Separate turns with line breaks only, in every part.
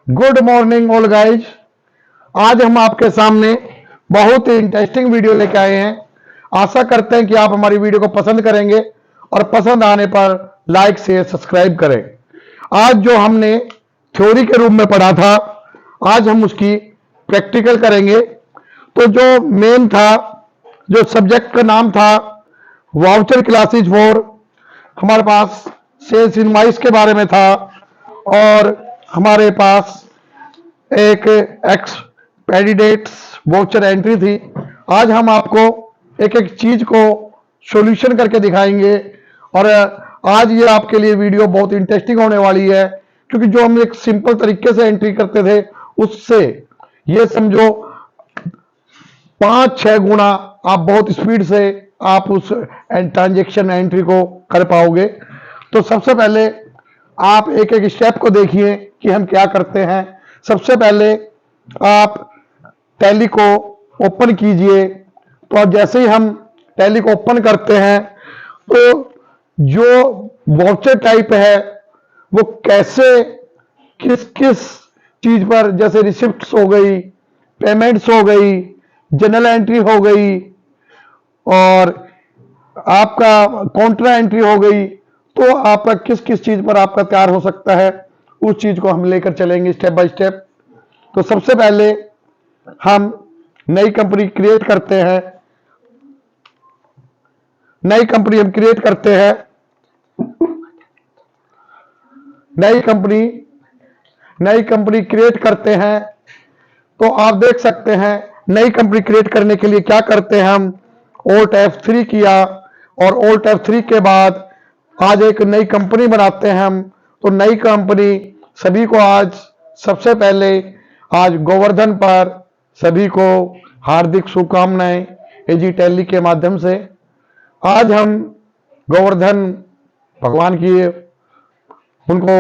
Good morning all guys. आज हम आपके सामने बहुत ही इंटरेस्टिंग वीडियो लेके आए हैं। आशा करते हैं कि आप हमारी वीडियो को पसंद करेंगे और पसंद आने पर लाइक शेयर सब्सक्राइब करें। आज जो हमने थ्योरी के रूप में पढ़ा था, आज हम उसकी प्रैक्टिकल करेंगे। तो जो मेन था, जो सब्जेक्ट का नाम था वाउचर क्लासेज फॉर, हमारे पास सेल्स इनवॉइस के बारे में था और हमारे पास एक एक्सपेडिडेट्स वाउचर एंट्री थी। आज हम आपको एक एक चीज को सॉल्यूशन करके दिखाएंगे और आज ये आपके लिए वीडियो बहुत इंटरेस्टिंग होने वाली है, क्योंकि जो हम एक सिंपल तरीके से एंट्री करते थे उससे ये समझो 5-6 गुना आप बहुत स्पीड से आप उस ट्रांजेक्शन एंट्री को कर पाओगे। तो सबसे पहले आप एक एक स्टेप को देखिए कि हम क्या करते हैं। सबसे पहले आप टैली को ओपन कीजिए। तो अब जैसे ही हम टैली को ओपन करते हैं तो जो वाउचर टाइप है वो कैसे किस किस चीज पर, जैसे रिसिप्ट्स हो गई, पेमेंट्स हो गई, जनरल एंट्री हो गई और आपका काउंटर एंट्री हो गई, तो आपका किस किस चीज पर आपका तैयार हो सकता है, उस चीज को हम लेकर चलेंगे स्टेप बाय स्टेप। तो सबसे पहले हम नई कंपनी क्रिएट करते हैं। नई कंपनी हम क्रिएट करते हैं। नई कंपनी क्रिएट करते हैं। तो आप देख सकते हैं नई कंपनी क्रिएट करने के लिए क्या करते हैं हम, Alt F3 किया और Alt F3 के बाद आज एक नई कंपनी बनाते हैं हम। तो नई कंपनी सभी को आज सबसे पहले आज गोवर्धन पर सभी को हार्दिक शुभकामनाएं एजी टैली के माध्यम से। आज हम गोवर्धन भगवान की उनको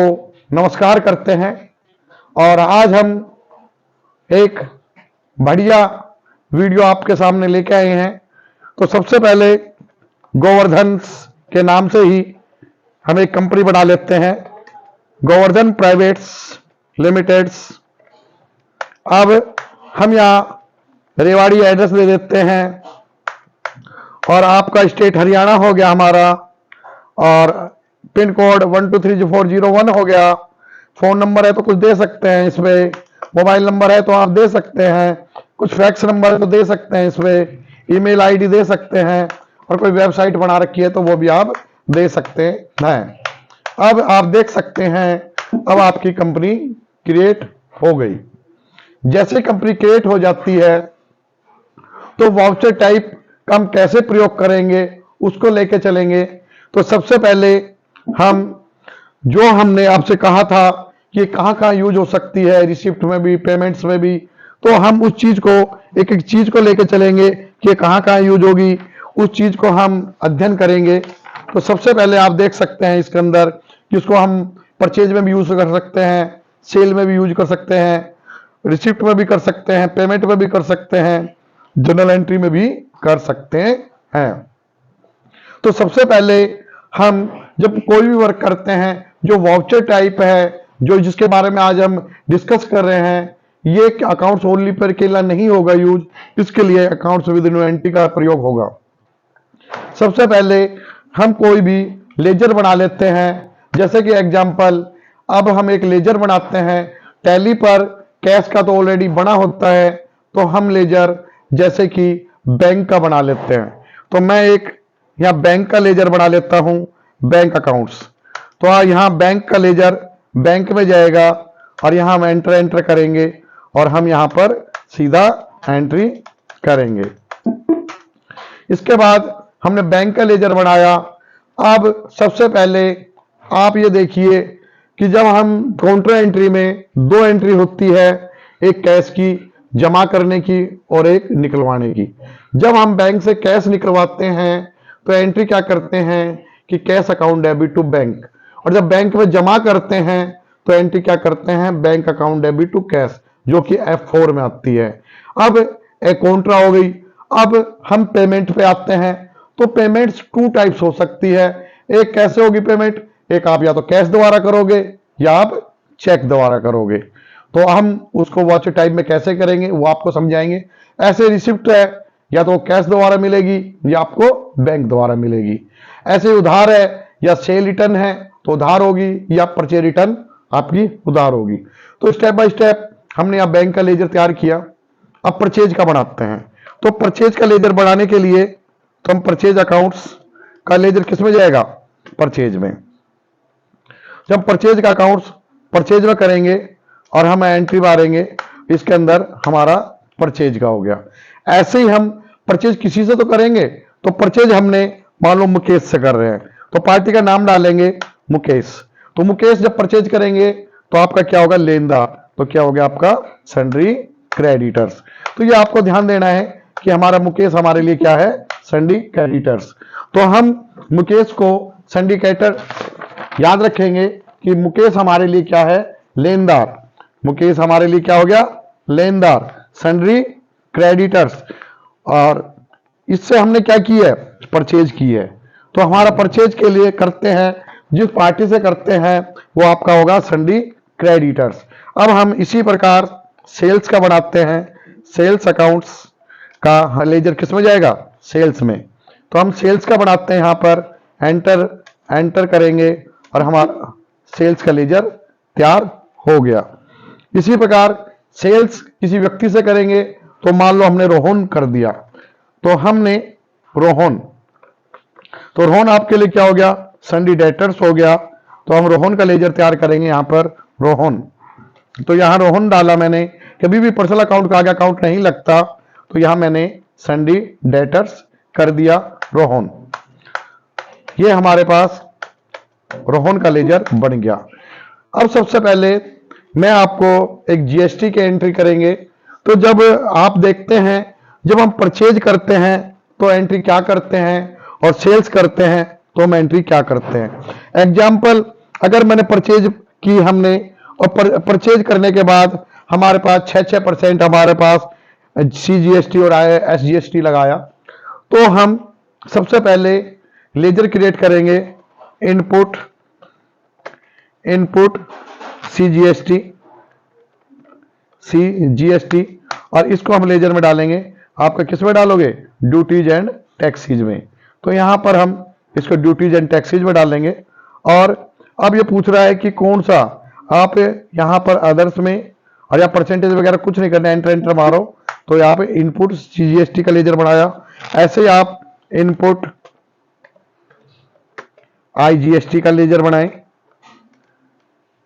नमस्कार करते हैं और आज हम एक बढ़िया वीडियो आपके सामने लेके आए हैं। तो सबसे पहले गोवर्धन के नाम से ही हम एक कंपनी बना लेते हैं, गोवर्धन प्राइवेट्स लिमिटेड्स। अब हम यहाँ रेवाड़ी एड्रेस दे देते हैं और आपका स्टेट हरियाणा हो गया हमारा और पिन कोड 123401 हो गया। फोन नंबर है तो कुछ दे सकते हैं इसमें, मोबाइल नंबर है तो आप दे सकते हैं, कुछ फैक्स नंबर है तो दे सकते हैं इसमें, ईमेल आईडी दे सकते हैं और कोई वेबसाइट बना रखी है तो वो भी आप दे सकते हैं। अब आप देख सकते हैं अब आपकी कंपनी क्रिएट हो गई। जैसे कंपनी क्रिएट हो जाती है तो वाउचर टाइप का हम कैसे प्रयोग करेंगे उसको लेके चलेंगे। तो सबसे पहले हम जो हमने आपसे कहा था कि कहाँ कहाँ यूज हो सकती है, रिसिप्ट में भी, पेमेंट्स में भी, तो हम उस चीज को एक एक चीज को लेके चलेंगे कि कहाँ कहाँ यूज होगी, उस चीज को हम अध्ययन करेंगे। तो सबसे पहले आप देख सकते हैं इसके अंदर कि उसको हम परचेज में भी यूज कर सकते हैं, सेल में भी यूज कर सकते हैं, रिसिप्ट में भी कर सकते हैं, पेमेंट में भी कर सकते हैं, जनरल एंट्री में भी कर सकते हैं। तो सबसे पहले हम जब कोई भी वर्क करते हैं, जो वाउचर टाइप है, जो जिसके बारे में आज हम डिस्कस कर रहे हैं, ये अकाउंट्स ओनली पर अकेला नहीं होगा यूज, इसके लिए अकाउंट्स विद एंट्री का प्रयोग होगा। सबसे पहले हम कोई भी लेजर बना लेते हैं। जैसे कि एग्जांपल, अब हम एक लेजर बनाते हैं। टैली पर कैश का तो ऑलरेडी बना होता है, तो हम लेजर जैसे कि बैंक का बना लेते हैं। तो मैं एक यहाँ बैंक का लेजर बना लेता हूं, बैंक अकाउंट्स। तो यहाँ बैंक का लेजर बैंक में जाएगा और यहाँ हम एंटर करेंगे और हम यहाँ पर सीधा एंट्री करेंगे। इसके बाद हमने बैंक का लेजर बनाया। अब सबसे पहले आप ये देखिए कि जब हम काउंटर एंट्री में 2 एंट्री होती है, एक कैश की जमा करने की और एक निकलवाने की। जब हम बैंक से कैश निकलवाते हैं तो एंट्री क्या करते हैं कि cash account debit to bank, और जब बैंक में जमा करते हैं तो एंट्री क्या करते हैं, bank account debit to cash, जो कि F4 में आती है। अब एक काउंटर हो गई। अब हम पेमेंट पे आते हैं। तो पेमेंट्स 2 टाइप्स हो सकती है। एक कैसे होगी पेमेंट, एक आप या तो कैश द्वारा करोगे या आप चेक द्वारा करोगे। तो हम उसको वॉच टाइम में कैसे करेंगे वो आपको समझाएंगे। ऐसे रिसिप्ट है या तो कैश द्वारा मिलेगी या आपको बैंक द्वारा मिलेगी। ऐसे उधार है या सेल रिटर्न है तो उधार होगी, या परचेज रिटर्न आपकी उधार होगी। तो स्टेप बाय स्टेप हमने यहाँ बैंक का लेजर तैयार किया। अब परचेज का बनाते हैं। तो परचेज का लेजर बनाने के लिए तो हम परचेज अकाउंट्स का लेजर किस में जाएगा, परचेज में। जब परचेज का अकाउंट्स परचेज में करेंगे और हम एंट्री मारेंगे, इसके अंदर हमारा परचेज का हो गया। ऐसे ही हम परचेज किसी से तो करेंगे, तो परचेज हमने मान लो मुकेश से कर रहे हैं तो पार्टी का नाम डालेंगे मुकेश। तो मुकेश जब परचेज करेंगे तो आपका क्या होगा, लेनदार। तो क्या हो गया आपका, सन्ड्री क्रेडिटर्स। तो ये आपको ध्यान देना है कि हमारा मुकेश हमारे लिए क्या है, सन्ड्री क्रेडिटर्स। तो हम मुकेश को सन्ड्री क्रेडिटर याद रखेंगे कि मुकेश हमारे लिए क्या है, लेनदार। मुकेश हमारे लिए क्या हो गया, लेनदार, सन्ड्री क्रेडिटर्स। और इससे हमने क्या की है, परचेज की है। तो हमारा परचेज के लिए करते हैं, जिस पार्टी से करते हैं वो आपका होगा सन्ड्री क्रेडिटर्स। अब हम इसी प्रकार सेल्स का बनाते हैं। सेल्स अकाउंट्स का लेजर किस में जाएगा, सेल्स में। तो हम सेल्स का बनाते हैं, यहां पर एंटर करेंगे और हमारा सेल्स का लेजर तैयार हो गया। इसी प्रकार सेल्स किसी व्यक्ति से करेंगे, तो मान लो हमने रोहन कर दिया, तो हमने रोहन, तो रोहन आपके लिए क्या हो गया, सन्ड्री डेटर्स हो गया। तो हम रोहन का लेजर तैयार करेंगे, यहां पर रोहन। तो यहां रोहन डाला मैंने, कभी भी पर्सनल अकाउंट का आगे अकाउंट नहीं लगता, तो यहां मैंने सन्ड्री डेटर्स कर दिया रोहन। ये हमारे पास रोहन का लेजर बन गया। अब सबसे पहले मैं आपको एक जीएसटी की एंट्री करेंगे। तो जब आप देखते हैं, जब हम परचेज करते हैं तो एंट्री क्या करते हैं, और सेल्स करते हैं तो हम एंट्री क्या करते हैं। एग्जाम्पल, अगर मैंने परचेज की हमने, और परचेज करने के बाद हमारे पास 6% हमारे पास सीजीएसटी और एसजीएसटी लगाया, तो हम सबसे पहले लेजर क्रिएट करेंगे, इनपुट सीजीएसटी, और इसको हम लेजर में डालेंगे। आपका किस में डालोगे, ड्यूटीज एंड टैक्सीज में। तो यहां पर हम इसको ड्यूटीज एंड टैक्सीज में डालेंगे। और अब ये पूछ रहा है कि कौन सा, आप यहां पर अदर्स में, और या परसेंटेज वगैरह कुछ नहीं करना, एंटर मारो। तो यहाँ पे इनपुट सीजीएसटी का लेजर बनाया। ऐसे ही आप इनपुट आईजीएसटी का लेजर बनाएं,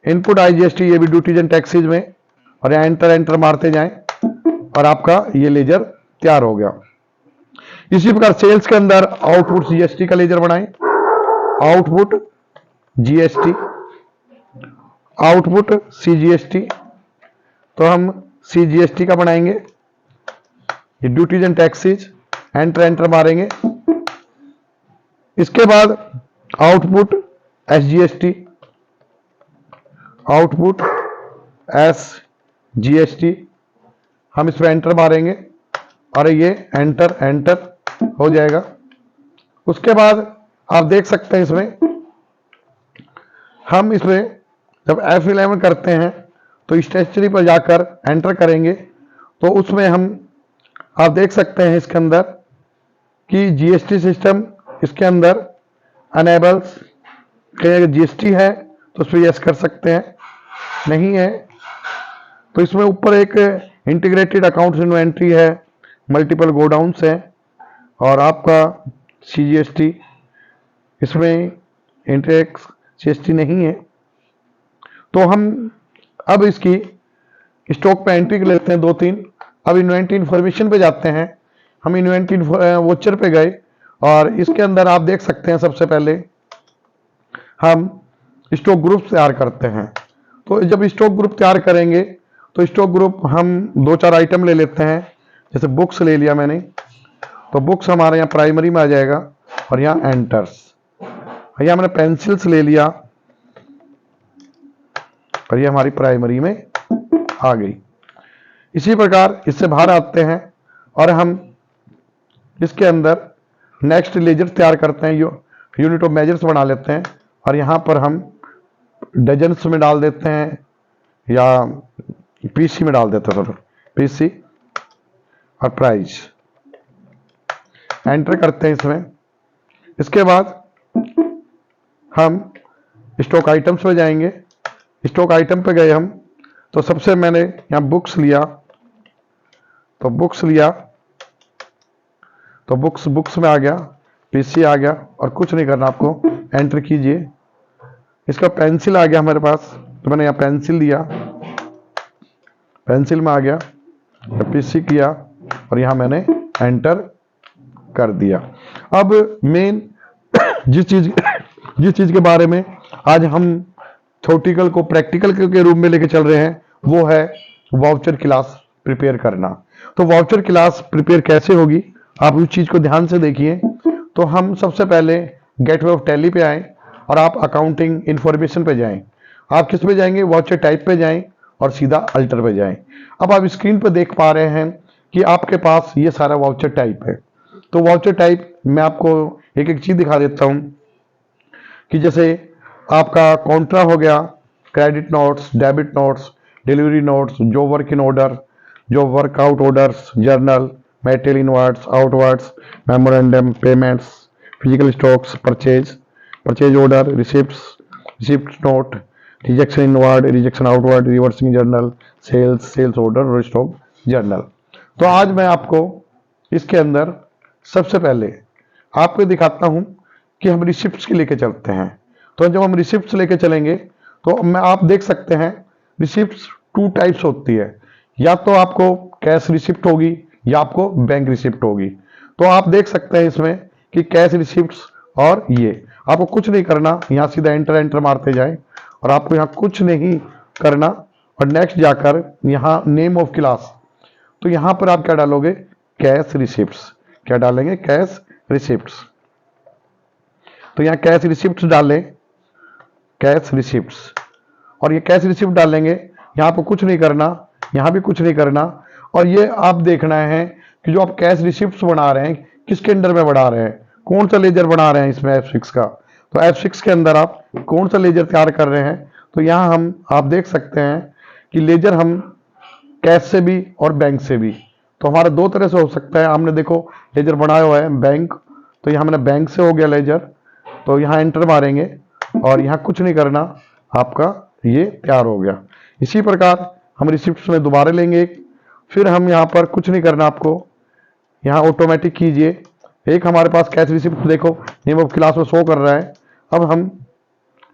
इनपुट आईजीएसटी, ये भी ड्यूटीज एंड टैक्सीज में, और यहाँ एंटर मारते जाएं और आपका ये लेजर तैयार हो गया। इसी प्रकार सेल्स के अंदर आउटपुट जीएसटी का लेजर बनाएं, आउटपुट जीएसटी, आउटपुट सीजीएसटी। तो हम सीजीएसटी का बनाएंगे, ये ड्यूटीज एंड टैक्सीज, एंटर मारेंगे। इसके बाद आउटपुट एसजीएसटी, आउटपुट एसजीएसटी, हम इसमें एंटर मारेंगे और ये एंटर हो जाएगा। उसके बाद आप देख सकते हैं इसमें हम इसमें जब F11 करते हैं तो स्टेशनरी पर जाकर एंटर करेंगे, तो उसमें हम आप देख सकते हैं इसके अंदर कि जीएसटी सिस्टम इसके अंदर अनेबल्स, कहीं अगर जीएसटी है तो उस पर यस कर सकते हैं, नहीं है तो इसमें ऊपर एक इंटीग्रेटेड अकाउंट इन्वेंट्री है, मल्टीपल गोडाउन्स है, और आपका सीजीएसटी, इसमें इंटेक्स जीएसटी नहीं है। तो हम अब इसकी स्टॉक पे एंट्री लेते हैं 2-3। अब इन्वेंट्री इंफॉर्मेशन पे जाते हैं। हम इन्वेंट्री वोचर पे गए और इसके अंदर आप देख सकते हैं सबसे पहले हम स्टॉक ग्रुप तैयार करते हैं। तो जब स्टॉक ग्रुप तैयार करेंगे तो स्टॉक ग्रुप हम 2-4 आइटम ले लेते हैं। जैसे बुक्स ले लिया मैंने, तो बुक्स हमारे यहाँ प्राइमरी में आ जाएगा, और यहाँ एंटर्स, यहाँ मैंने पेंसिल्स ले लिया और ये हमारी प्राइमरी में आ गई। इसी प्रकार इससे बाहर आते हैं और हम इसके अंदर नेक्स्ट लेजर तैयार करते हैं, यूनिट ऑफ मेजर्स बना लेते हैं, और यहाँ पर हम डजन्स में डाल देते हैं या पीसी में डाल देते हैं सर, पीसी और प्राइस एंटर करते हैं इसमें। इसके बाद हम स्टॉक आइटम्स पे जाएंगे। स्टॉक आइटम पे गए हम तो सबसे मैंने यहाँ बुक्स लिया, तो बुक्स लिया तो बुक्स में आ गया, पीसी आ गया और कुछ नहीं करना आपको, एंटर कीजिए। इसका पेंसिल आ गया हमारे पास, तो मैंने यहाँ पेंसिल लिया, पेंसिल में आ गया, पीसी किया और यहाँ मैंने एंटर कर दिया। अब मेन जिस चीज के बारे में आज हम थ्योरेटिकल को प्रैक्टिकल के रूप में लेके चल रहे हैं वो है वाउचर क्लास प्रिपेयर करना। तो वाउचर क्लास प्रिपेयर कैसे होगी, आप उस चीज को ध्यान से देखिए। तो हम सबसे पहले गेटवे ऑफ टैली पे आए और आप अकाउंटिंग इंफॉर्मेशन पे जाएं। आप किस पे जाएंगे, वाउचर टाइप पे जाएं और सीधा अल्टर पे जाएं। अब आप स्क्रीन पे देख पा रहे हैं कि आपके पास ये सारा वाउचर टाइप है। तो वाउचर टाइप मैं आपको एक एक चीज दिखा देता हूं कि जैसे आपका कॉन्ट्रा हो गया, credit notes, debit notes, delivery notes, जो वर्क इन ऑर्डर, जो work out orders, journal, material inwards, outwards, memorandum, payments, physical stocks, purchase order, receipt note, rejection inward, rejection outward, reversing journal, sales order और stock journal. तो आज मैं आपको इसके अंदर सबसे पहले आपको दिखाता हूं कि हम रिसिप्ट्स के लेके चलते हैं। तो जब हम रिसिप्ट्स लेके चलेंगे तो मैं आप देख सकते हैं रिसिप्ट्स 2 टाइप्स होती है, या तो आपको कैश रिसिप्ट होगी या आपको बैंक रिसिप्ट होगी। तो आप देख सकते हैं इसमें कि कैश रिसिप्ट्स और ये आपको कुछ नहीं करना, यहां सीधा एंटर मारते जाए और आपको यहाँ कुछ नहीं करना और नेक्स्ट जाकर यहाँ नेम ऑफ क्लास, तो यहां पर आप क्या डालोगे, कैश रिसिप्ट्स। क्या डालेंगे, कैश रिसिप्ट्स। तो यहाँ कैश रिसिप्ट्स डालें, कैश रिसिप्ट्स, और ये कैश रिसिप्ट डालेंगे। यहाँ पर कुछ नहीं करना, यहाँ भी कुछ नहीं करना, और ये आप देखना है कि जो आप कैश रिसिप्ट्स बना रहे हैं किसके अंडर में बना रहे हैं, कौन सा लेजर बना रहे हैं इसमें F6 का। तो F6 के अंदर आप कौन सा लेजर तैयार कर रहे हैं, तो यहाँ हम आप देख सकते हैं कि लेजर हम कैश से भी और बैंक से भी, तो हमारा 2 तरह से हो सकता है। हमने देखो लेजर बनाया हुआ है बैंक, तो यहाँ मैंने बैंक से हो गया लेजर, तो यहाँ एंटर मारेंगे और यहाँ कुछ नहीं करना, आपका ये तैयार हो गया। इसी प्रकार हम रिसिप्ट्स में दोबारा लेंगे एक, फिर हम यहाँ पर कुछ नहीं करना, आपको यहाँ ऑटोमेटिक कीजिए। एक हमारे पास कैश रिसिप्ट देखो नेम ऑफ क्लास में शो कर रहा है। अब हम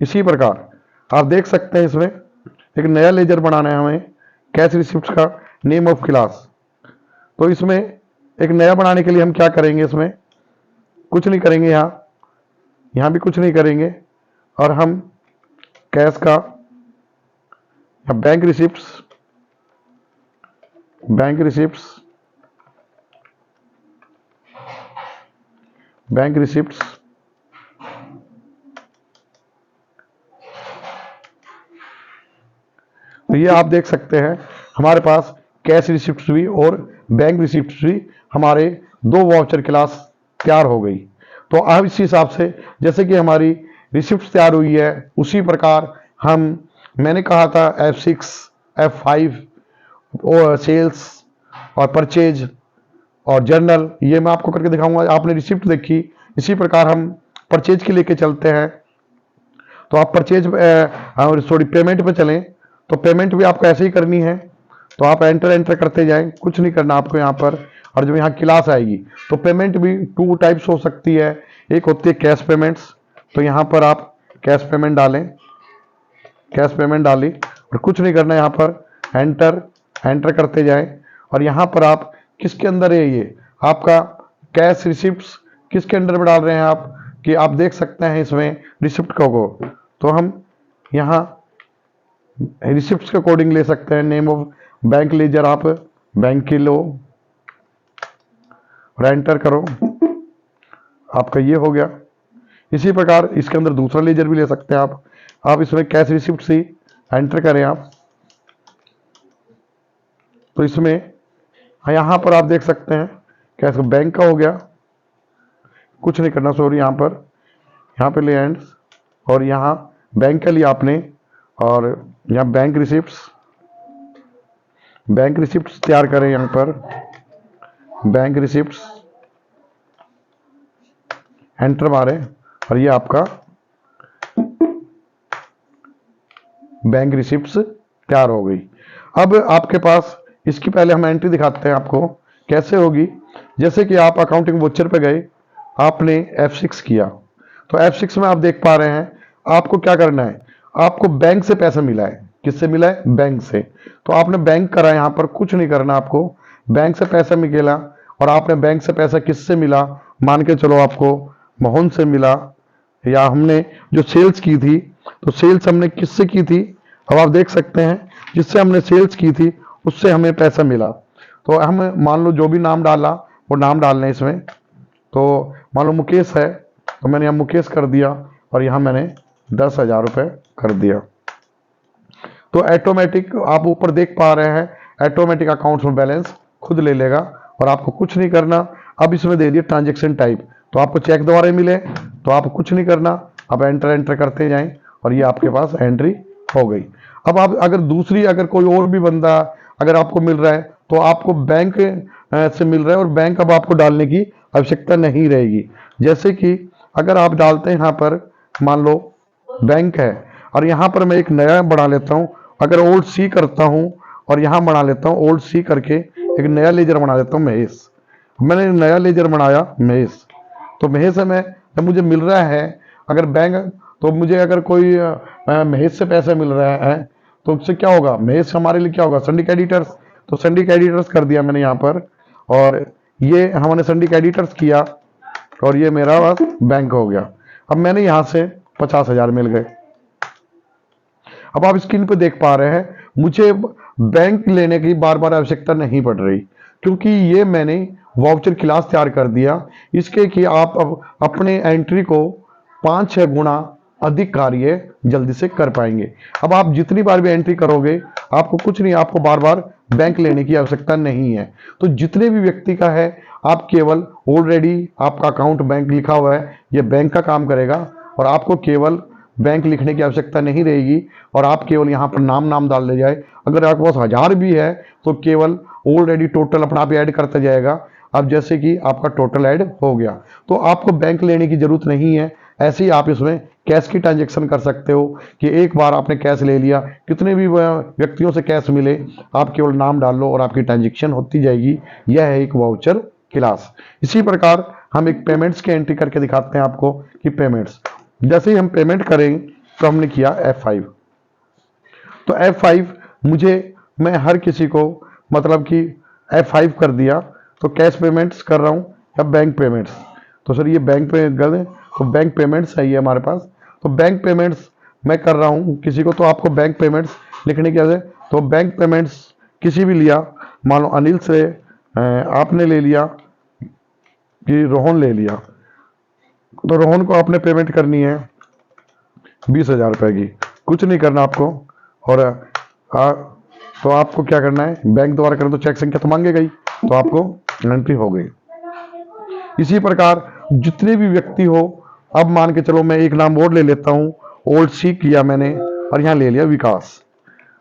इसी प्रकार आप देख सकते हैं इसमें एक नया लेजर बनाना है हमें कैश रिसिप्ट का नेम ऑफ क्लास। तो इसमें एक नया बनाने के लिए हम क्या करेंगे, इसमें कुछ नहीं करेंगे, यहाँ भी कुछ नहीं करेंगे, और हम कैश का bank receipts, bank receipts, bank receipts, तो ये आप देख सकते हैं हमारे पास कैश रिसिप्ट्स भी और बैंक रिसिप्ट्स भी, हमारे 2 वाउचर क्लास तैयार हो गई। तो अब इस हिसाब से जैसे कि हमारी रिसिप्ट्स तैयार हुई है, उसी प्रकार मैंने कहा था F6, F5 और सेल्स और परचेज और जर्नल, ये मैं आपको करके दिखाऊंगा। आपने रिसिप्ट देखी, इसी प्रकार हम परचेज के लेके चलते हैं। तो आप परचेज पेमेंट पे चलें, तो पेमेंट भी आपको ऐसे ही करनी है। तो आप एंटर करते जाएं, कुछ नहीं करना आपको यहाँ पर। और जब यहाँ क्लास आएगी तो पेमेंट भी 2 टाइप्स हो सकती है, एक होती है कैश पेमेंट्स, तो यहाँ पर आप कैश पेमेंट डालें, कैश पेमेंट डाली और कुछ नहीं करना, यहाँ पर एंटर करते जाएं। और यहाँ पर आप किसके अंदर है, ये आपका कैश रिसिप्ट्स किसके अंडर में डाल रहे हैं आप, कि आप देख सकते हैं इसमें रिसिप्ट को। तो हम यहाँ रिसिप्ट्स के अकॉर्डिंग ले सकते हैं। नेम ऑफ बैंक लेजर आप बैंक की लो और एंटर करो, आपका ये हो गया। इसी प्रकार इसके अंदर दूसरा लेजर भी ले सकते हैं आप इसमें कैश रिसिप्ट ही एंटर करें आप। तो इसमें यहाँ पर आप देख सकते हैं कैश बैंक का हो गया, कुछ नहीं करना, सॉरी, यहाँ पे ले एंड्स, और यहाँ बैंक का लिया आपने, और यहाँ बैंक रिसिप्ट्स, बैंक रिसिप्ट्स तैयार करें। यहां पर बैंक रिसिप्ट्स एंटर मारें और ये आपका बैंक रिसिप्ट्स तैयार हो गई। अब आपके पास इसकी पहले हम एंट्री दिखाते हैं आपको कैसे होगी। जैसे कि आप अकाउंटिंग वोचर पे गए, आपने F6 किया, तो F6 में आप देख पा रहे हैं आपको क्या करना है। आपको बैंक से पैसा मिला है। किससे मिला है? बैंक से। तो आपने बैंक करा, यहां पर कुछ नहीं करना आपको। बैंक से पैसा मिला और आपने बैंक से पैसा किससे मिला? मान के चलो आपको मोहन से मिला, या हमने जो सेल्स की थी, तो सेल्स हमने किससे की थी? अब आप देख सकते हैं जिससे हमने सेल्स की थी उससे हमें पैसा मिला। तो हम मान लो जो भी नाम डाला वो नाम डालना है इसमें। तो मान लो मुकेश है, तो मैंने यहाँ मुकेश कर दिया और यहाँ मैंने 10,000 रुपये कर दिया। तो ऑटोमेटिक आप ऊपर देख पा रहे हैं ऑटोमेटिक अकाउंट्स में बैलेंस खुद ले लेगा और आपको कुछ नहीं करना। अब इसमें दे दिया ट्रांजेक्शन टाइप, तो आपको चेक द्वारा मिले तो आपको कुछ नहीं करना। अब एंटर करते जाएं और ये आपके पास एंट्री हो गई। अब आप अगर दूसरी अगर कोई और भी बंदा अगर आपको मिल रहा है तो आपको बैंक से मिल रहा है और बैंक अब आपको डालने की आवश्यकता नहीं रहेगी। जैसे कि अगर आप डालते हैं यहाँ पर मान लो बैंक है और यहाँ पर मैं एक नया बना लेता हूँ। अगर ओल्ड सी करता हूँ और यहाँ बना लेता हूँ ओल्ड सी करके एक नया लेजर बना देता हूँ महेश। मैंने नया लेजर बनाया महेश, तो महेश में जब मुझे मिल रहा है अगर बैंक, तो मुझे अगर कोई महेश से पैसा मिल रहा है तो उससे क्या होगा? महेश हमारे लिए क्या होगा? Sundry creditors. तो संडी क्रेडिटर्स कर दिया मैंने यहाँ पर, और ये हमने संडी क्रेडिटर्स किया और ये मेरा बस बैंक हो गया। अब मैंने यहाँ से 50,000 मिल गए। अब आप स्क्रीन पे देख पा रहे हैं मुझे बैंक लेने की बार बार आवश्यकता नहीं पड़ रही, क्योंकि ये मैंने वाउचर क्लास तैयार कर दिया इसके कि आप अब अपने एंट्री को 5-6 गुना अधिक कार्य जल्दी से कर पाएंगे। अब आप जितनी बार भी एंट्री करोगे आपको कुछ नहीं, आपको बार बार बैंक लेने की आवश्यकता नहीं है। तो जितने भी व्यक्ति का है आप केवल ऑलरेडी आपका अकाउंट बैंक लिखा हुआ है, ये बैंक का काम करेगा और आपको केवल बैंक लिखने की आवश्यकता नहीं रहेगी और आप केवल यहाँ पर नाम डाल ले जाए। अगर आपके पास 1000 भी है तो केवल ऑलरेडी टोटल अपना आप ऐड करता जाएगा। अब जैसे कि आपका टोटल ऐड हो गया तो आपको बैंक लेने की जरूरत नहीं है। ऐसे ही आप इसमें कैश की ट्रांजेक्शन कर सकते हो कि एक बार आपने कैश ले लिया, कितने भी व्यक्तियों से कैश मिले आप केवल नाम डाल लो और आपकी ट्रांजेक्शन होती जाएगी। यह है एक वाउचर क्लास। इसी प्रकार हम एक पेमेंट्स की एंट्री करके दिखाते हैं आपको कि पेमेंट्स, जैसे ही हम पेमेंट करें तो हमने किया F5। तो F5 मैं हर किसी को मतलब कि F5 कर दिया, तो कैश पेमेंट्स कर रहा हूं या बैंक पेमेंट्स। तो सर ये बैंक पे गए तो बैंक पेमेंट्स है ये हमारे पास, तो बैंक पेमेंट्स मैं कर रहा हूं किसी को, तो आपको बैंक पेमेंट्स लिखने की है। तो बैंक पेमेंट्स किसी भी लिया, मान लो अनिल से आपने ले लिया कि रोहन ले लिया, तो रोहन को आपने पेमेंट करनी है 20,000 रुपए की। कुछ नहीं करना आपको, और तो आपको क्या करना है बैंक द्वारा करें तो चेक संख्या तो मांगेगा ही, तो आपको एंट्री हो गई। इसी प्रकार जितने भी व्यक्ति हो, अब मान के चलो मैं एक नाम और ले लेता हूं, ओल्ड सी किया मैंने और यहाँ ले लिया विकास।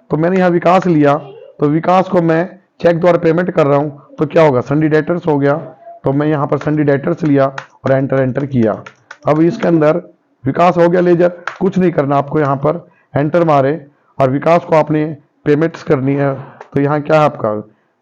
तो मैंने यहाँ विकास लिया, तो विकास को मैं चेक द्वारा पेमेंट कर रहा हूं, तो क्या होगा? संडी डेटर्स हो गया। तो मैं यहाँ पर संडी डेटर्स लिया और एंटर किया। अब इसके अंदर विकास हो गया लेजर। कुछ नहीं करना आपको, यहाँ पर एंटर मारे और विकास को आपने पेमेंट्स करनी है। तो यहाँ क्या है आपका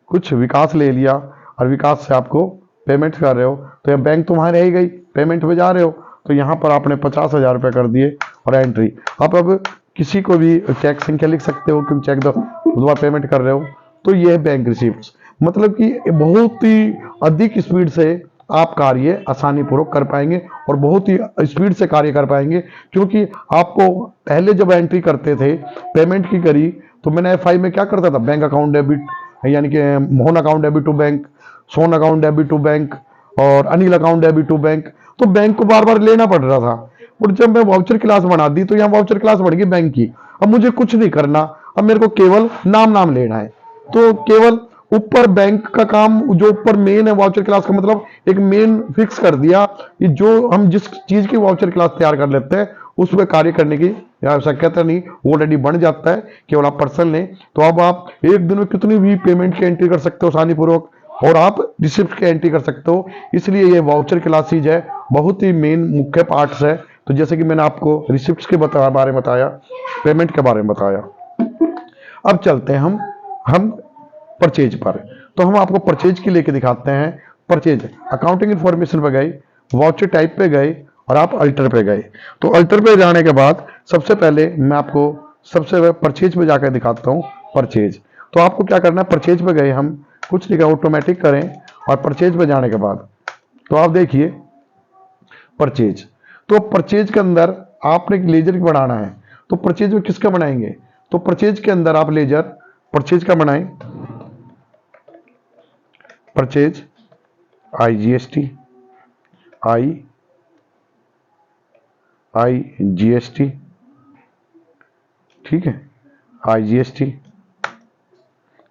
कुछ विकास ले लिया और विकास से आपको पेमेंट कर रहे हो, तो यह बैंक तुम्हारे रह गई, पेमेंट में जा रहे हो, तो यहाँ पर आपने 50,000 रुपये कर दिए और एंट्री। आप अब किसी को भी चेक संख्या लिख सकते हो क्योंकि चेक दोबारा पेमेंट कर रहे हो। तो ये है बैंक रिसिप्ट्स, मतलब कि बहुत ही अधिक स्पीड से आप कार्य आसानी पूर्वक कर पाएंगे और बहुत ही स्पीड से कार्य कर पाएंगे। क्योंकि आपको पहले जब एंट्री करते थे पेमेंट की करी, तो मैंने F5 में क्या करता था, बैंक अकाउंट डेबिट, यानी कि Mohan account debit to bank, सोन अकाउंट डेबिट टू बैंक और Anil account debit to bank, तो बैंक को बार बार लेना पड़ रहा था। और जब मैं वाउचर क्लास बना दी तो यहाँ वाउचर क्लास बढ़ गई बैंक की। अब मुझे कुछ नहीं करना, अब मेरे को केवल नाम लेना है। तो केवल ऊपर बैंक का काम, जो ऊपर मेन है वाउचर क्लास का, मतलब एक मेन फिक्स कर दिया कि जो हम जिस चीज की वाउचर क्लास तैयार कर लेते हैं उसमें कार्य करने की या ऐसा कहता नहीं, ऑलरेडी बन जाता है, केवल आप पर्सन लें। तो अब आप एक दिन में कितनी भी पेमेंट की एंट्री कर सकते हो आसानी पूर्वक, और आप रिसिप्ट की एंट्री कर सकते हो। इसलिए ये वाउचर क्लासेज है, बहुत ही मेन मुख्य पार्ट्स है। तो जैसे कि मैंने आपको रिसिप्ट के बारे में बताया, पेमेंट के बारे में बताया। अब चलते हैं हम परचेज पर। तो हम आपको परचेज की लेके दिखाते हैं। परचेज अकाउंटिंग इंफॉर्मेशन पे गए, वाउचर टाइप पे गए, और आप अल्टर पे गए। तो अल्टर पे जाने के बाद सबसे पहले मैं आपको सबसे परचेज पे जाकर दिखाता हूँ। परचेज तो आपको क्या करना है, परचेज पे गए हम, कुछ नहीं ऑटोमेटिक करें, और परचेज पे जाने के बाद तो आप देखिए परचेज। तो परचेज के अंदर आपने एक लेजर बनाना है। तो परचेज में किसका बनाएंगे, तो परचेज के अंदर आप लेजर परचेज का बनाएं। परचेज IGST, IGST, ठीक है, IGST।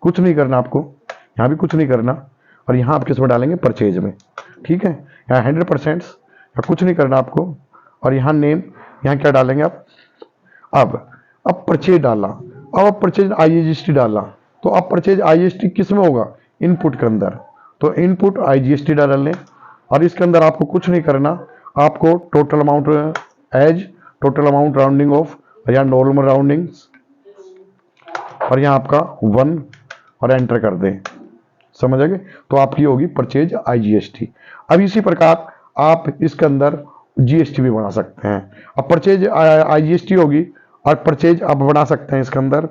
कुछ नहीं करना आपको, यहां भी कुछ नहीं करना, और यहां आप किस में डालेंगे, परचेज में, ठीक है। यहाँ 100% या कुछ नहीं करना आपको, और यहाँ नेम, यहाँ क्या डालेंगे आप। अब परचेज डाला, अब परचेज IGST डाला। तो अब परचेज IGST किस में होगा, इनपुट के अंदर। तो इनपुट IGST डाल लें, और इसके अंदर आपको कुछ नहीं करना, आपको total amount as total amount rounding off, या नॉर्मल राउंडिंग्स, और यहाँ आपका 1 और एंटर कर दें, समझ आ गए। तो आपकी होगी परचेज IGST। अब इसी प्रकार आप इसके अंदर GST भी बना सकते हैं। अब परचेज IGST होगी, और परचेज आप बना सकते हैं इसके अंदर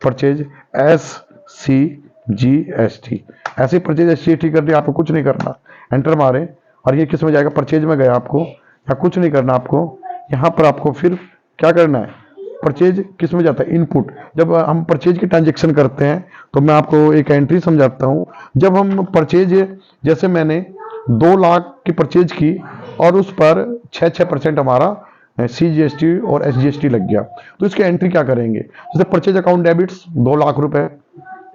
परचेज SCGST। ऐसे परचेज SCGST कर दिया, आपको कुछ नहीं करना, एंटर मारे, और ये किस में जाएगा, परचेज में गया आपको, या कुछ नहीं करना आपको। यहाँ पर आपको फिर क्या करना है, परचेज किस में जाता है, इनपुट। जब हम परचेज की ट्रांजेक्शन करते हैं तो मैं आपको एक एंट्री समझाता हूँ। जब हम परचेज, जैसे मैंने 2 लाख की परचेज की, और उस पर 6% हमारा CGST और SGST लग गया, तो इसकी एंट्री क्या करेंगे। जैसे परचेज अकाउंट डेबिट्स 2 लाख रुपए,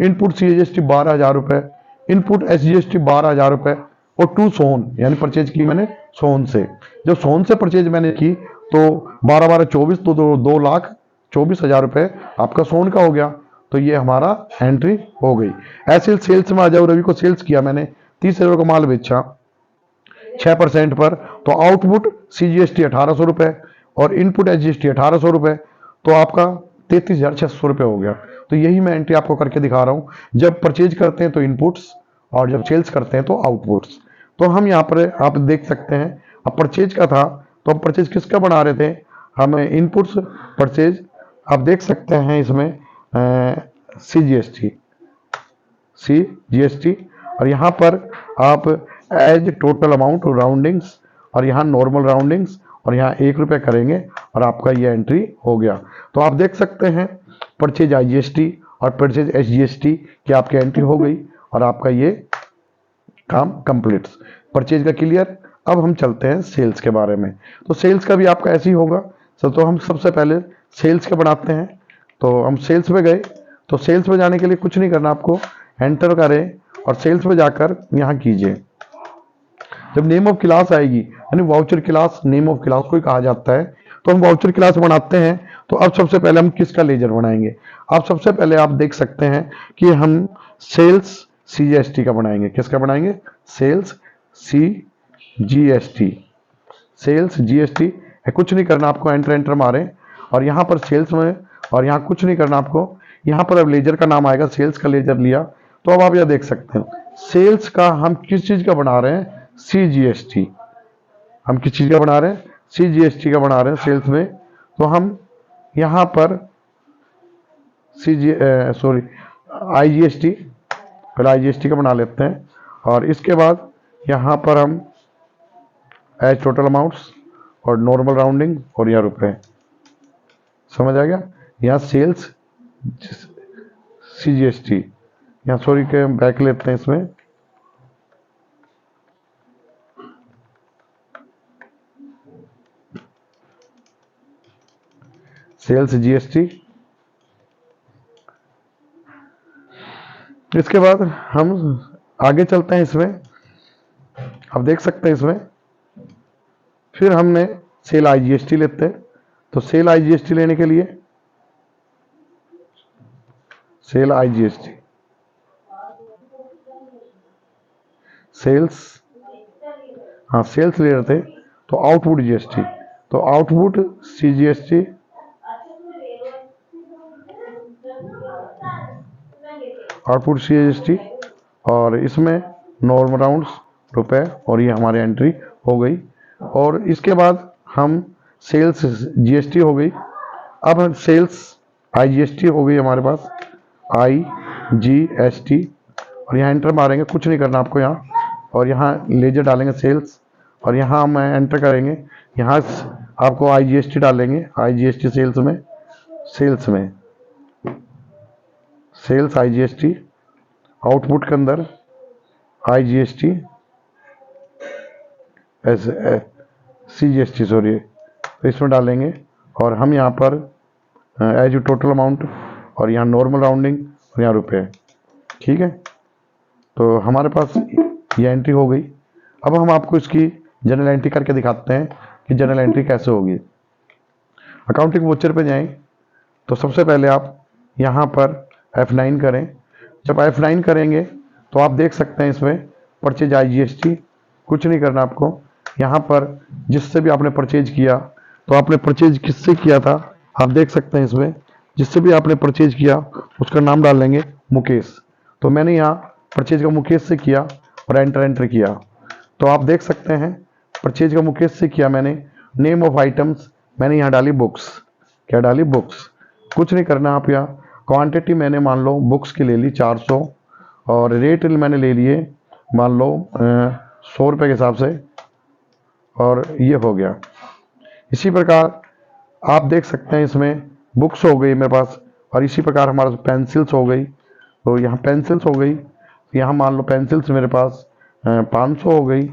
इनपुट CGST 12,000 रुपए, इनपुट SGST 12,000 रुपए, और टू सोन, यानी परचेज की मैंने सोन से। जब सोन से परचेज मैंने की तो 12-12-24, तो 2,24,000 रुपए आपका सोन का हो गया। तो ये हमारा एंट्री हो गई। ऐसे सेल्स में आ जाओ, रवि को सेल्स किया मैंने, 30,000 का माल बेचा 6% पर, तो आउटपुट CGST 1,800 रुपए, और इनपुट SGST 1,800 रुपए, तो आपका 33,600 रुपए हो गया। तो यही मैं एंट्री आपको करके दिखा रहा हूं। जब परचेज करते हैं तो इनपुट्स, और जब सेल्स करते हैं तो आउटपुट्स। तो हम यहाँ पर आप देख सकते हैं, अब परचेज का था, तो हम परचेज किसका बना रहे थे, हम इनपुट्स परचेज, आप देख सकते हैं इसमें CGST, और यहाँ पर आप एज टोटल अमाउंट राउंडिंग्स, और यहाँ नॉर्मल राउंडिंग्स, और यहाँ 1 रुपये करेंगे, और आपका ये एंट्री हो गया। तो आप देख सकते हैं परचेज IGST और परचेज SGST की आपकी एंट्री हो गई, और आपका ये काम कंप्लीट, परचेज का क्लियर। अब हम चलते हैं सेल्स के बारे में। तो सेल्स का भी आपका ऐसे ही होगा। तो हम सबसे पहले सेल्स के बनाते हैं। तो हम सेल्स में गए, तो सेल्स में जाने के लिए कुछ नहीं करना आपको, एंटर करें, और सेल्स में जाकर यहाँ कीजिए। जब नेम ऑफ क्लास आएगी, यानी voucher class, name of class को ही कहा जाता है, तो हम वाउचर क्लास बनाते हैं। तो अब सबसे पहले हम किसका लेजर बनाएंगे, आप सबसे पहले आप देख सकते हैं कि हम सेल्स CGST का बनाएंगे। किसका बनाएंगे, सेल्स CGST, सेल्स GST है। कुछ नहीं करना आपको, एंटर मारें, और यहाँ पर सेल्स में, और यहाँ कुछ नहीं करना आपको, यहाँ पर अब लेजर का नाम आएगा, सेल्स का लेजर लिया। तो अब आप यह देख सकते हैं सेल्स का हम किस चीज का बना रहे हैं, CGST। हम किस चीज का बना रहे हैं, CGST का बना रहे हैं सेल्स में। तो हम यहाँ पर IGST, पहले IGST का बना लेते हैं, और इसके बाद यहाँ पर हम एज टोटल अमाउंट्स, और नॉर्मल राउंडिंग, और यह रुपए, समझ आ गया। यहाँ सेल्स CGST, यहाँ सॉरी के बैक लेते हैं इसमें, सेल्स GST। इसके बाद हम आगे चलते हैं इसमें, आप देख सकते हैं इसमें, फिर हमने सेल IGST लेते हैं। तो सेल आईजीएसटी लेने के लिए सेल आईजीएसटी, सेल्स, हाँ सेल्स ले रहे थे तो आउटपुट जीएसटी, तो आउटपुट सीजीएसटी, आउटपुट सीजीएसटी, और इसमें नॉर्मल राउंड्स रुपए, और ये हमारी एंट्री हो गई। और इसके बाद हम सेल्स जीएसटी हो गई। अब हम सेल्स आईजीएसटी हो गई हमारे पास, आईजीएसटी, और यहाँ एंटर मारेंगे, कुछ नहीं करना आपको यहाँ, और यहाँ लेजर डालेंगे सेल्स, और यहाँ हम एंटर करेंगे, यहाँ आपको आईजीएसटी डालेंगे, आईजीएसटी सेल्स में, सेल्स में सेल्स आईजीएसटी, आउटपुट के अंदर आईजीएसटी सीजीएसटी सॉरी, तो इसमें डालेंगे, और हम यहाँ पर एज यू टोटल अमाउंट, और यहाँ नॉर्मल राउंडिंग, और यहाँ रुपए, ठीक है। तो हमारे पास ये एंट्री हो गई। अब हम आपको इसकी जनरल एंट्री करके दिखाते हैं कि जनरल एंट्री कैसे होगी। अकाउंटिंग वोचर पे जाएं तो सबसे पहले आप यहाँ पर F9 करें। जब F9 करेंगे तो आप देख सकते हैं इसमें परचेज आईजीएसटी, कुछ नहीं करना आपको। यहाँ पर जिससे भी आपने परचेज किया, तो आपने परचेज किससे किया था आप देख सकते हैं इसमें, जिससे भी आपने परचेज किया उसका नाम डाल लेंगे मुकेश। तो मैंने यहाँ परचेज का मुकेश से किया और एंटर किया, तो आप देख सकते हैं परचेज का मुकेश से किया मैंने। नेम ऑफ आइटम्स मैंने यहाँ डाली बुक्स, क्या डाली बुक्स, कुछ नहीं करना आप यहाँ। क्वांटिटी मैंने मान लो बुक्स की ले ली 400, और रेट मैंने ले लिए मान लो 100 रुपये के हिसाब से, और ये हो गया। इसी प्रकार आप देख सकते हैं इसमें बुक्स हो गई मेरे पास, और इसी प्रकार हमारे पास पेंसिल्स हो गई, तो यहाँ पेंसिल्स हो गई, यहाँ मान लो पेंसिल्स मेरे पास 500 हो गई,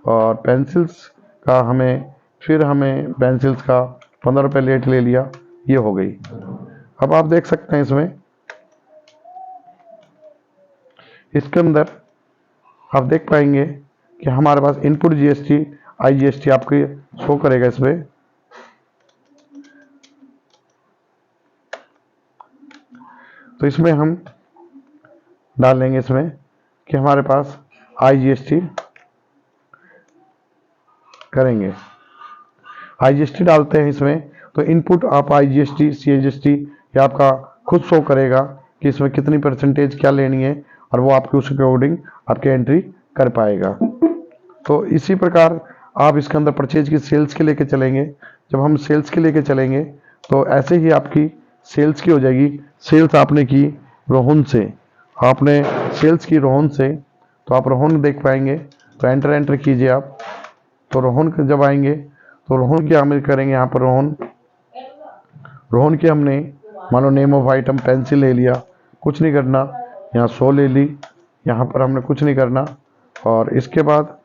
और पेंसिल्स का हमें पेंसिल्स का 15 रुपये लेट ले लिया, ये हो गई। अब आप देख सकते हैं इसमें, इसके अंदर आप देख पाएंगे कि हमारे पास इनपुट जीएसटी आईजीएसटी आपके शो करेगा इसमें। तो इसमें हम डालेंगे इसमें कि हमारे पास आईजीएसटी करेंगे, आईजीएसटी डालते हैं इसमें, तो इनपुट आप आईजीएसटी सीजीएसटी ये आपका खुद शो करेगा कि इसमें कितनी परसेंटेज क्या लेनी है, और वो आपके उस अकॉर्डिंग आपके एंट्री कर पाएगा। तो इसी प्रकार आप इसके अंदर परचेज की सेल्स के लेके चलेंगे। जब हम सेल्स के लेके चलेंगे तो ऐसे ही आपकी सेल्स की हो जाएगी। सेल्स आपने की रोहन से, आपने सेल्स की रोहन से, तो आप रोहन देख पाएंगे, तो एंटर कीजिए आप। तो रोहन जब आएंगे तो रोहन की हम करेंगे, यहाँ पर रोहन की हमने मान लो नेम ऑफ आइटम पेंसिल ले लिया, कुछ नहीं करना, यहाँ 100 ले ली, यहाँ पर हमने कुछ नहीं करना। और इसके बाद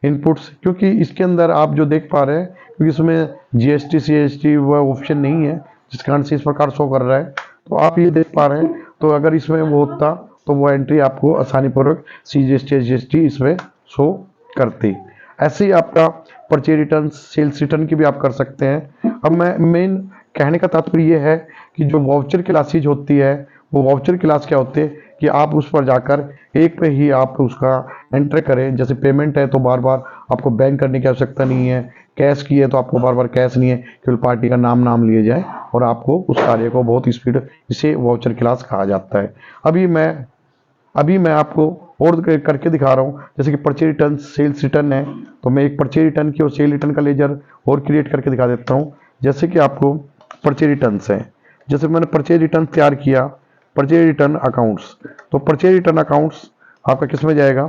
इनपुट्स, क्योंकि इसके अंदर आप जो देख पा रहे हैं, क्योंकि इसमें जीएसटी सीएसटी वह ऑप्शन नहीं है, जिस कारण से इस प्रकार शो कर रहा है, तो आप ये देख पा रहे हैं। तो अगर इसमें वो होता तो वो एंट्री आपको आसानी पूर्वक सीजीएसटी जीएसटी इसमें शो करती। ऐसे ही आपका परचेज रिटर्न सेल्स रिटर्न की भी आप कर सकते हैं। अब मैं मेन कहने का तात्पर्य ये है कि जो वाउचर क्लासेज होती है, वो वाउचर क्लास क्या होते हैं कि आप उस पर जाकर एक पे ही आप उसका एंटर करें। जैसे पेमेंट है तो बार बार आपको बैंक करने की आवश्यकता नहीं है, कैश की है तो आपको बार बार कैश नहीं है, केवल पार्टी का नाम लिए जाए और आपको उस कार्य को बहुत स्पीड, इसे वाउचर क्लास कहा जाता है। अभी मैं आपको और करके दिखा रहा हूँ। जैसे कि परचेज रिटर्न सेल्स रिटर्न है, तो मैं एक परचेज रिटर्न की और सेल रिटर्न का लेजर और क्रिएट करके दिखा देता हूँ। जैसे कि आपको परचेज रिटर्न है, जैसे मैंने परचेज रिटर्न तैयार किया, परचेज रिटर्न अकाउंट्स, तो परचेज रिटर्न अकाउंट्स आपका किस में जाएगा,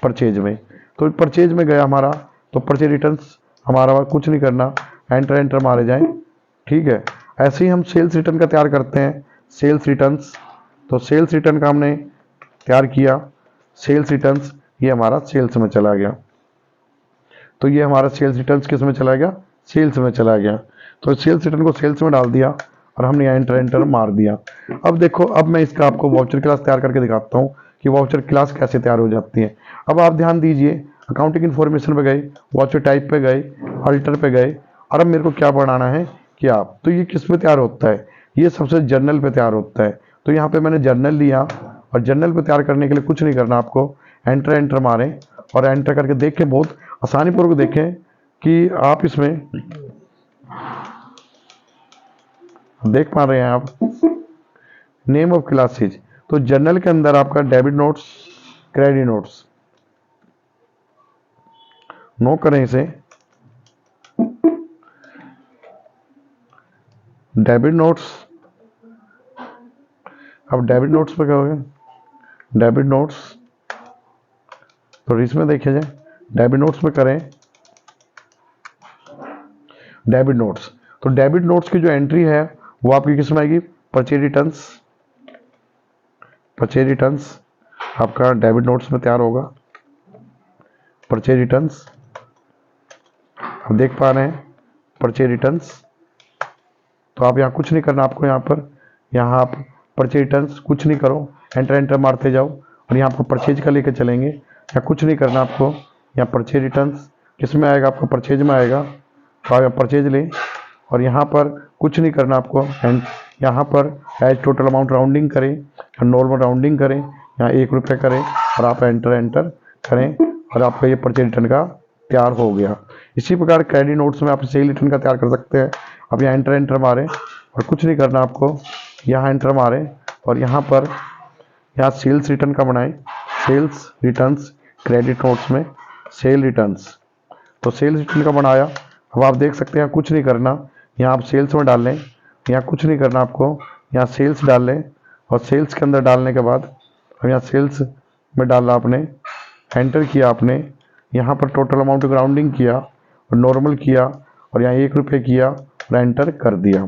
परचेज में। तो परचेज में गया हमारा, तो परचेज रिटर्न हमारा कुछ नहीं करना, एंटर मारे जाए, ठीक है। ऐसे ही हम सेल्स रिटर्न का तैयार करते हैं, सेल्स रिटर्न्स। तो सेल्स रिटर्न का हमने तैयार किया, सेल्स रिटर्न्स, ये हमारा सेल्स में चला गया। तो ये हमारा सेल्स रिटर्न्स किस में चला गया, सेल्स में चला गया। तो सेल्स रिटर्न को सेल्स में डाल दिया और हमने यहाँ एंटर मार दिया। अब देखो, अब मैं इसका आपको वाउचर क्लास तैयार करके दिखाता हूँ कि वाउचर क्लास कैसे तैयार हो जाती है। अब आप ध्यान दीजिए, अकाउंटिंग इन्फॉर्मेशन पे गए, वाउचर टाइप पे गए, अल्टर पे गए, और अब मेरे को क्या बनाना है किया आप, तो ये किस पे तैयार होता है, ये सबसे जर्नल पे तैयार होता है। तो यहाँ पे मैंने जर्नल लिया और जर्नल पे तैयार करने के लिए कुछ नहीं करना आपको, एंटर एंटर मारें और एंटर करके देखें, बहुत आसानी पूर्वक देखें कि आप इसमें देख पा रहे हैं आप नेम ऑफ क्लासेज। तो जर्नल के अंदर आपका डेबिट नोट्स, क्रेडिट नोट्स, नो करें इसे, डेबिट नोट्स। अब डेबिट नोट्स पे क्या हो गया, डेबिट नोट्स, तो इसमें देखिए जाए डेबिट नोट्स में करें डेबिट नोट्स। तो डेबिट नोट्स की जो एंट्री है वो आपकी किस में आएगी, परचेज रिटर्न्स। परचेज रिटर्न्स आपका डेबिट नोट्स में तैयार होगा, परचेज रिटर्न्स आप देख पा रहे हैं, परचेज रिटर्न्स। तो आप यहाँ कुछ नहीं करना आपको, यहाँ आप परचेज रिटर्न्स कुछ नहीं करो, एंटर एंटर मारते जाओ और यहाँ आपको परचेज का लेकर चलेंगे। यहाँ कुछ नहीं करना आपको, यहाँ परचेज रिटर्न्स किस में आएगा, आपको परचेज में आएगा। तो आप परचेज लें और यहाँ पर कुछ नहीं करना आपको, एंड यहाँ पर एज टोटल अमाउंट राउंडिंग करें, नॉर्मल राउंडिंग करें, यहाँ 1 रुपये करें और आप एंटर एंटर करें और आपका ये परचेज रिटर्न का तैयार हो गया। इसी प्रकार क्रेडिट नोट्स में आप सेल रिटर्न का तैयार कर सकते हैं। अब यहाँ एंटर एंटर मारें और कुछ नहीं करना आपको, यहाँ एंटर मारें और यहाँ पर यहाँ सेल्स रिटर्न का बनाएं, सेल्स रिटर्न्स क्रेडिट नोट्स में सेल रिटर्न्स। तो सेल्स रिटर्न का बनाया। अब आप देख सकते हैं कुछ नहीं करना, यहाँ आप सेल्स में डाल लें, यहाँ कुछ नहीं करना आपको, यहाँ सेल्स डाल लें और सेल्स के अंदर डालने के बाद अब यहाँ सेल्स में डाला आपने, एंटर किया आपने, यहाँ पर टोटल अमाउंट ग्राउंडिंग किया और नॉर्मल किया और यहाँ 1 रुपये किया और एंटर कर दिया।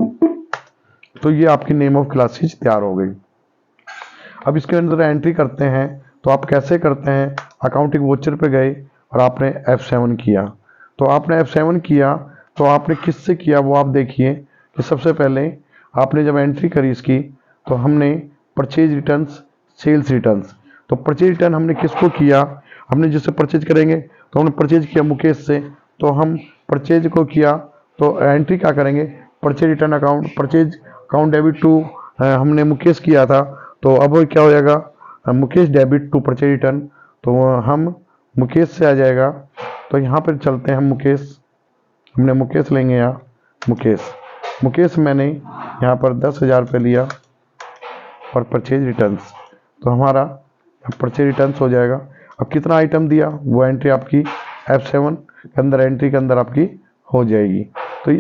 तो ये आपकी नेम ऑफ क्लासेज तैयार हो गई। अब इसके अंदर एंट्री करते हैं, तो आप कैसे करते हैं, अकाउंटिंग वोचर पे गए और आपने F7 किया। तो आपने F7 किया तो आपने किससे किया वो आप देखिए कि सबसे पहले आपने जब एंट्री करी इसकी, तो हमने परचेज रिटर्न्स, सेल्स रिटर्न्स। तो परचेज रिटर्न हमने किसको किया, हमने जिससे परचेज करेंगे तो हमने परचेज किया मुकेश से, तो हम परचेज को किया तो एंट्री क्या करेंगे, purchase return account, purchase account debit to हमने मुकेश किया था, तो अब क्या हो जाएगा, Mukesh debit to purchase return, तो हम मुकेश से आ जाएगा। तो यहाँ पर चलते हैं हम मुकेश, हमने मुकेश लेंगे यहाँ मुकेश मैंने यहाँ पर 10,000 रुपये लिया और परचेज रिटर्न्स, तो हमारा परचेज रिटर्न्स हो जाएगा। अब कितना आइटम दिया वो एंट्री आपकी F7 के अंदर, एंट्री के अंदर आपकी हो जाएगी। तो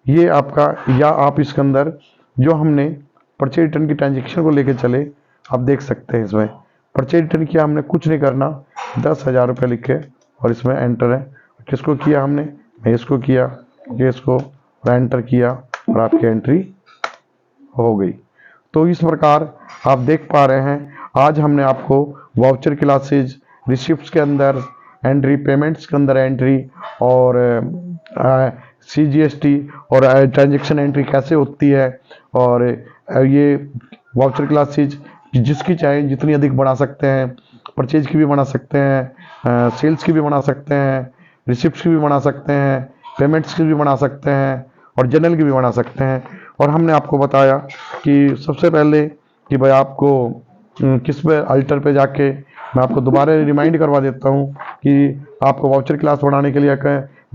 ये आपका, या आप इसके अंदर जो हमने परचेज रिटर्न की ट्रांजेक्शन को लेके चले, आप देख सकते हैं इसमें परचेज रिटर्न किया हमने, कुछ नहीं करना, 10,000 रुपये लिखे और इसमें एंटर है। किसको किया हमने, मैं इसको किया, इसको एंटर किया और आपकी एंट्री हो गई। तो इस प्रकार आप देख पा रहे हैं, आज हमने आपको वाउचर क्लासेज, रिसिप्ट्स के अंदर एंट्री, पेमेंट्स के अंदर एंट्री और CGST और ट्रांजैक्शन एंट्री कैसे होती है, और ये वाउचर क्लासेज जिसकी चाहे जितनी अधिक बना सकते हैं, परचेज की भी बना सकते हैं, सेल्स की भी बना सकते हैं, रिसिप्ट्स की भी बना सकते हैं, पेमेंट्स की भी बना सकते हैं और जनरल की भी बना सकते हैं। और हमने आपको बताया कि सबसे पहले कि भाई आपको किस पे, अल्टर पे जाके, मैं आपको दोबारा रिमाइंड करवा देता हूँ कि आपको वाउचर क्लास बनाने के लिए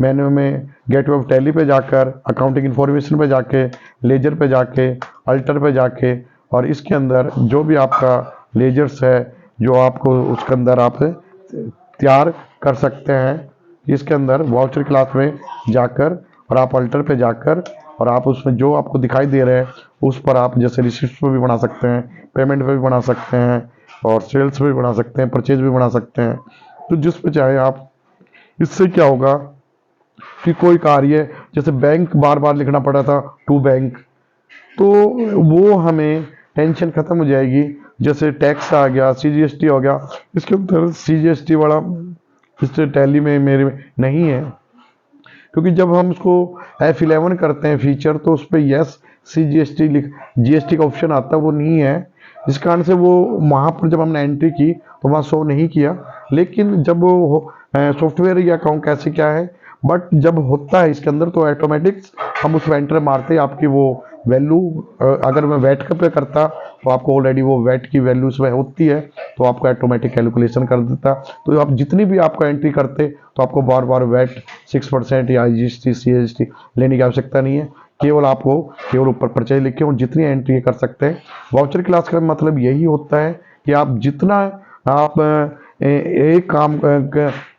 मेन्यू में गेटवे ऑफ टैली पे जाकर, अकाउंटिंग इन्फॉर्मेशन पे जाके, लेजर पे जाके, अल्टर पे जाके, और इसके अंदर जो भी आपका लेजर्स है जो आपको उसके अंदर आप तैयार कर सकते हैं, इसके अंदर वाउचर क्लास में जाकर और आप अल्टर पे जाकर और आप उसमें जो आपको दिखाई दे रहे हैं उस पर आप जैसे रिसिप्ट पे भी बना सकते हैं, पेमेंट पे भी बना सकते हैं और सेल्स पे भी बना सकते हैं, परचेज भी बना सकते हैं। तो जिस पे चाहे आप, इससे क्या होगा कि कोई कार्य जैसे बैंक बार बार लिखना पड़ा था टू बैंक, तो वो हमें टेंशन खत्म हो जाएगी। जैसे टैक्स आ गया, CGST हो गया, इसके अंदर CGST वाला इससे टैली में मेरे में नहीं है, क्योंकि जब हम उसको F11 करते हैं फीचर तो उस पर यस CGST GST का ऑप्शन आता है, वो नहीं है। जिस कारण से वो वहाँ पर जब हमने एंट्री की तो वहाँ शो नहीं किया। लेकिन जब वो सॉफ्टवेयर या अकाउंट कैसे क्या है, बट जब होता है इसके अंदर तो ऑटोमेटिक हम उस एंटर मारते ही आपकी वो वैल्यू, अगर मैं वेट पे करता तो आपको ऑलरेडी वो वेट की वैल्यू उसमें होती है, तो आपको ऑटोमेटिक कैलकुलेशन कर देता। तो आप जितनी भी आपको एंट्री करते तो आपको बार बार वेट 6% या IGST CST लेने की आवश्यकता नहीं है। केवल आपको केवल ऊपर परचेज लिख के और जितनी एंट्री कर सकते हैं। वाउचर क्लास का मतलब यही होता है कि आप जितना आप एक काम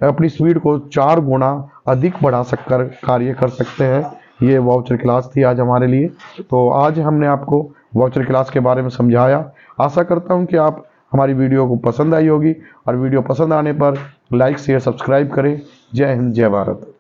अपनी स्पीड को 4 गुना अधिक बढ़ा सककर कार्य कर सकते हैं। ये वाउचर क्लास थी आज हमारे लिए। तो आज हमने आपको वाउचर क्लास के बारे में समझाया। आशा करता हूं कि आप हमारी वीडियो को पसंद आई होगी, और वीडियो पसंद आने पर लाइक शेयर सब्सक्राइब करें। जय हिंद, जय भारत।